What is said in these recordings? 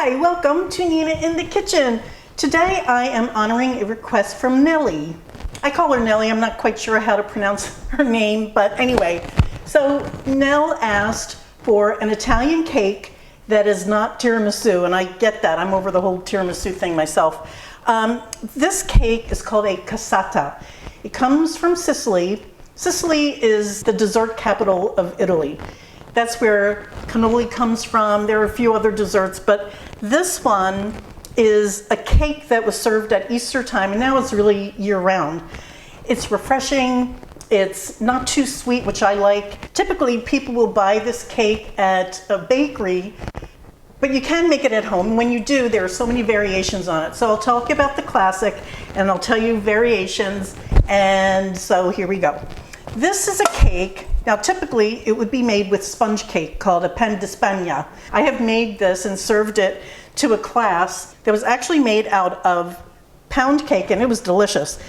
Hi, welcome to Nina in the Kitchen. Today I am honoring a request from Nellie. I call her Nellie, I'm not quite sure how to pronounce her name, but anyway. So Nell asked for an Italian cake that is not tiramisu, and I get that. I'm over the whole tiramisu thing myself. This cake is called a cassata. It comes from Sicily. Sicily is the dessert capital of Italy. That's where cannoli comes from. There are a few other desserts, but this one is a cake that was served at Easter time, and now it's really year-round. It's refreshing. It's not too sweet, which I like. Typically, people will buy this cake at a bakery, but you can make it at home. When you do, there are so many variations on it. So I'll talk about the classic, and I'll tell you variations, and so here we go. This is a cake. Now, typically, it would be made with sponge cake called a pan di Spagna. I have made this and served it to a class that was actually made out of pound cake, and it was delicious.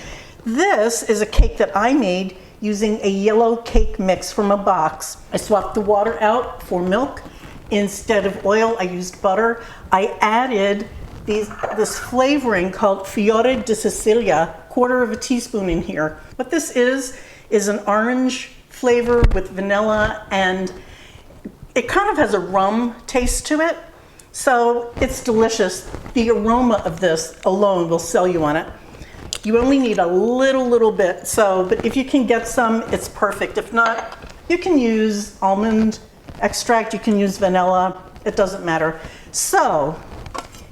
This is a cake that I made using a yellow cake mix from a box. I swapped the water out for milk. Instead of oil, I used butter. I added this flavoring called Fiore di Sicilia, 1/4 teaspoon in here. What this is an orange flavor with vanilla, and it kind of has a rum taste to it. So it's delicious. The aroma of this alone will sell you on it. You only need a little bit, but if you can get some, it's perfect. If not, you can use almond extract, you can use vanilla, it doesn't matter. So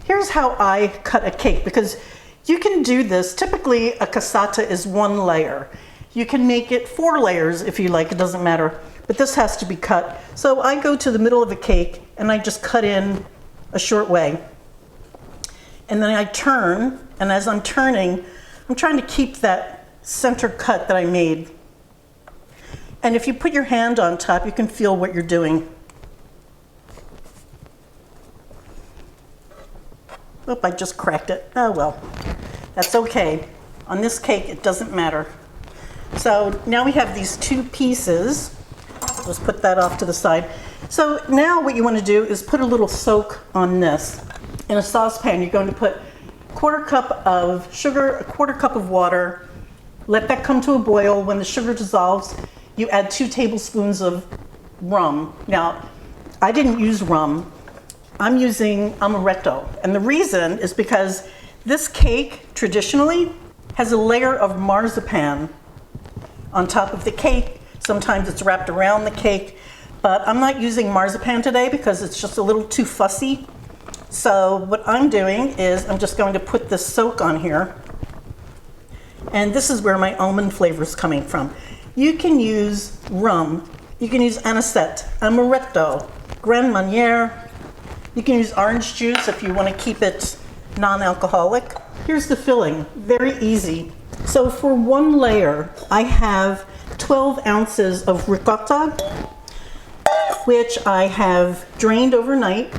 here's how I cut a cake, because you can do this. Typically a cassata is 1 layer. You can make it 4 layers if you like, it doesn't matter, but this has to be cut. So I go to the middle of a cake and I just cut in a short way. And then I turn, and as I'm turning, I'm trying to keep that center cut that I made. And if you put your hand on top, you can feel what you're doing. Oop, I just cracked it. Oh well, that's okay. On this cake, it doesn't matter. So now we have these 2 pieces. Let's put that off to the side. So now what you want to do is put a little soak on this. In a saucepan, you're going to put 1/4 cup of sugar, 1/4 cup of water. Let that come to a boil. When the sugar dissolves, you add 2 tablespoons of rum. Now, I didn't use rum. I'm using amaretto. And the reason is because this cake traditionally has a layer of marzipan on top of the cake. Sometimes it's wrapped around the cake, but I'm not using marzipan today because it's just a little too fussy. So what I'm doing is I'm just going to put this soak on here, and this is where my almond flavor is coming from. You can use rum, you can use anisette, amaretto, Grand Marnier. You can use orange juice if you want to keep it non-alcoholic. Here's the filling, very easy. So for 1 layer, I have 12 ounces of ricotta, which I have drained overnight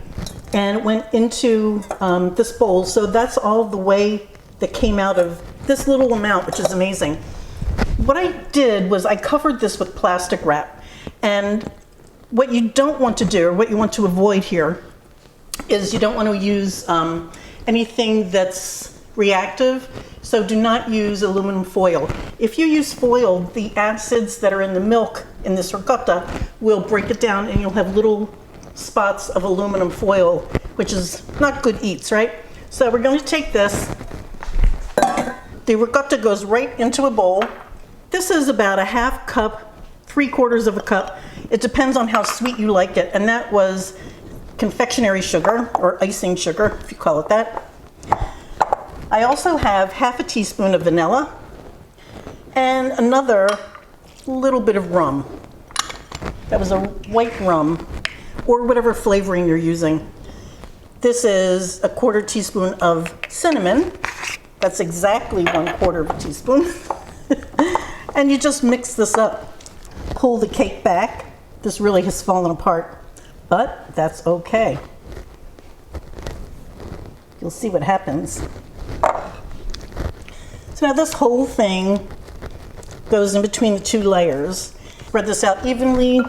and went into this bowl. So that's all the way that came out of this little amount, which is amazing. What I did was I covered this with plastic wrap. And what you don't want to do, or what you want to avoid here, is you don't want to use anything that's reactive. So do not use aluminum foil. If you use foil, the acids that are in the milk in this ricotta will break it down, and you'll have little spots of aluminum foil, which is not good eats, right? So we're going to take this. The ricotta goes right into a bowl. This is about a 1/2 cup, 3/4 of a cup. It depends on how sweet you like it. And that was confectionery sugar, or icing sugar, if you call it that. I also have 1/2 teaspoon of vanilla and another little bit of rum. That was a white rum, or whatever flavoring you're using. This is a 1/4 teaspoon of cinnamon. That's exactly 1/4 teaspoon. And you just mix this up. Pull the cake back. This really has fallen apart, but that's okay. You'll see what happens. So now this whole thing goes in between the 2 layers. Spread this out evenly.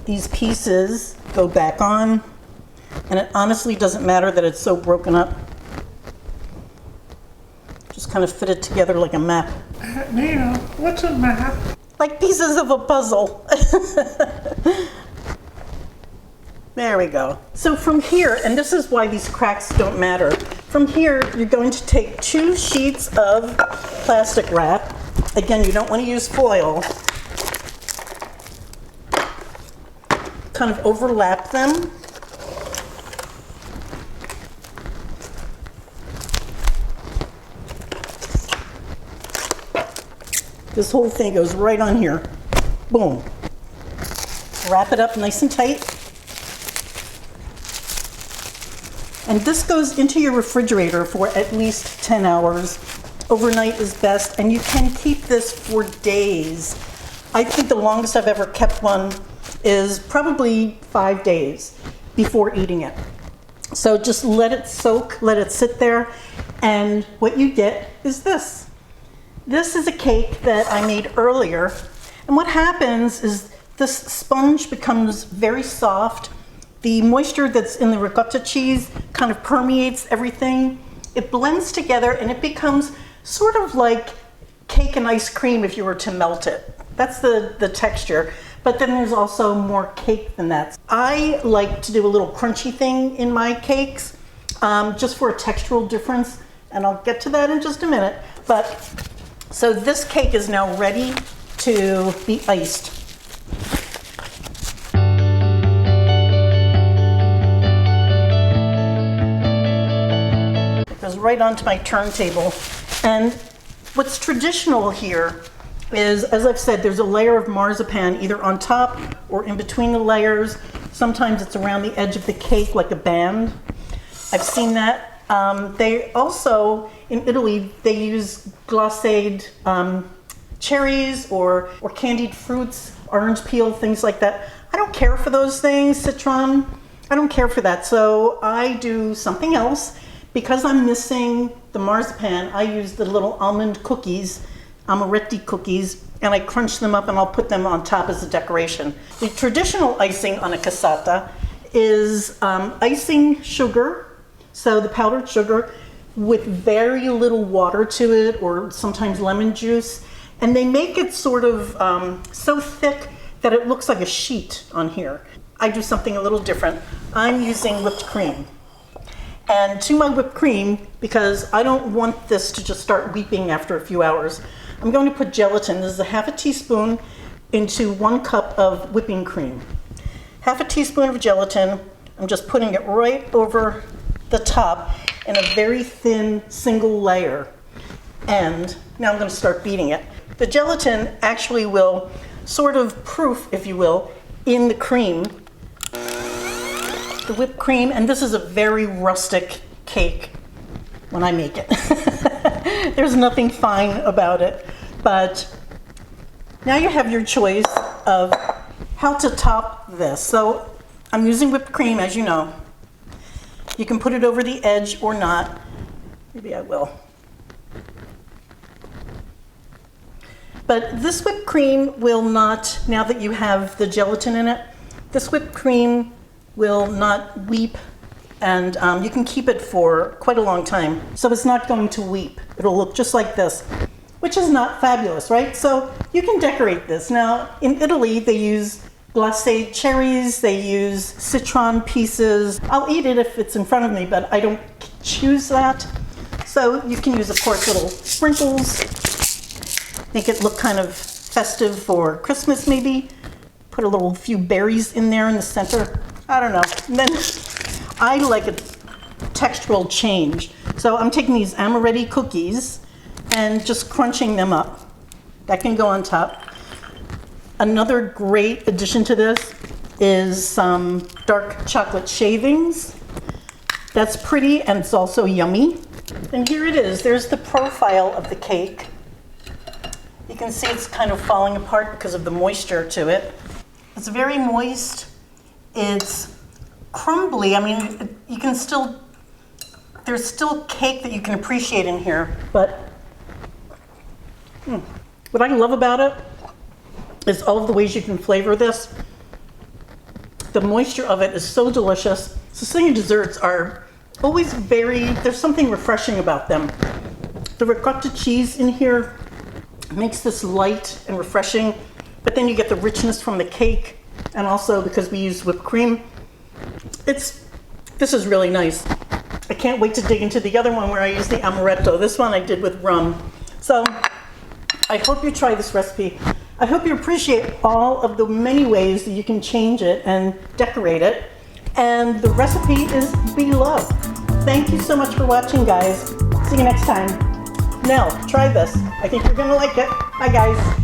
These pieces go back on. And it honestly doesn't matter that it's so broken up. Just kind of fit it together like a map. Neil, what's a map? Like pieces of a puzzle. There we go. So from here, and this is why these cracks don't matter. From here, you're going to take 2 sheets of plastic wrap. Again, you don't want to use foil. Kind of overlap them. This whole thing goes right on here. Boom. Wrap it up nice and tight. And this goes into your refrigerator for at least 10 hours. Overnight is best, and you can keep this for days. I think the longest I've ever kept one is probably 5 days before eating it. So just let it soak, let it sit there, and what you get is this. This is a cake that I made earlier, and what happens is this sponge becomes very soft. The moisture that's in the ricotta cheese kind of permeates everything. It blends together and it becomes sort of like cake and ice cream if you were to melt it. That's the texture. But then there's also more cake than that. I like to do a little crunchy thing in my cakes, just for a textural difference, and I'll get to that in just a minute. But so this cake is now ready to be iced. It goes right onto my turntable. And what's traditional here is, as I've said, there's a layer of marzipan either on top or in between the layers. Sometimes it's around the edge of the cake like a band. I've seen that. They also, in Italy, they use glacéd cherries or candied fruits, orange peel, things like that. I don't care for those things, citron. I don't care for that. So I do something else. Because I'm missing the marzipan, I use the little almond cookies, amaretti cookies, and I crunch them up and I'll put them on top as a decoration. The traditional icing on a cassata is icing sugar, so the powdered sugar, with very little water to it, or sometimes lemon juice, and they make it sort of so thick that it looks like a sheet on here. I do something a little different. I'm using whipped cream. And to my whipped cream, because I don't want this to just start weeping after a few hours, I'm going to put gelatin. This is a half a teaspoon into 1 cup of whipping cream. Half a teaspoon of gelatin. I'm just putting it right over the top in a very thin single layer. And now I'm going to start beating it. The gelatin actually will sort of proof, if you will, in the cream. The whipped cream, and this is a very rustic cake when I make it. There's nothing fine about it, but now you have your choice of how to top this. So I'm using whipped cream, as you know. You can put it over the edge or not. Maybe I will. But this whipped cream will not, now that you have the gelatin in it, this whipped cream will not weep, and you can keep it for quite a long time. So it's not going to weep. It'll look just like this, which is not fabulous, right? So you can decorate this. Now, in Italy, they use glacéd cherries, they use citron pieces. I'll eat it if it's in front of me, but I don't choose that. So you can use, of course, little sprinkles, make it look kind of festive for Christmas maybe. Put a little few berries in there in the center. I don't know. And then I like a textural change. So I'm taking these amaretti cookies and just crunching them up. That can go on top. Another great addition to this is some dark chocolate shavings. That's pretty, and it's also yummy. And here it is. There's the profile of the cake. You can see it's kind of falling apart because of the moisture to it. It's very moist. It's crumbly. I mean, you can still, there's still cake that you can appreciate in here, but what I love about it is all of the ways you can flavor this. The moisture of it is so delicious. Sicilian desserts are always there's something refreshing about them. The ricotta cheese in here makes this light and refreshing, but then you get the richness from the cake, and also because we use whipped cream, this is really nice. I can't wait to dig into the other one where I use the amaretto. This one I did with rum. So I hope you try this recipe. I hope you appreciate all of the many ways that you can change it and decorate it. And the recipe is below. Thank you so much for watching, guys. See you next time. Nell, try this. I think you're gonna like it. Bye, guys.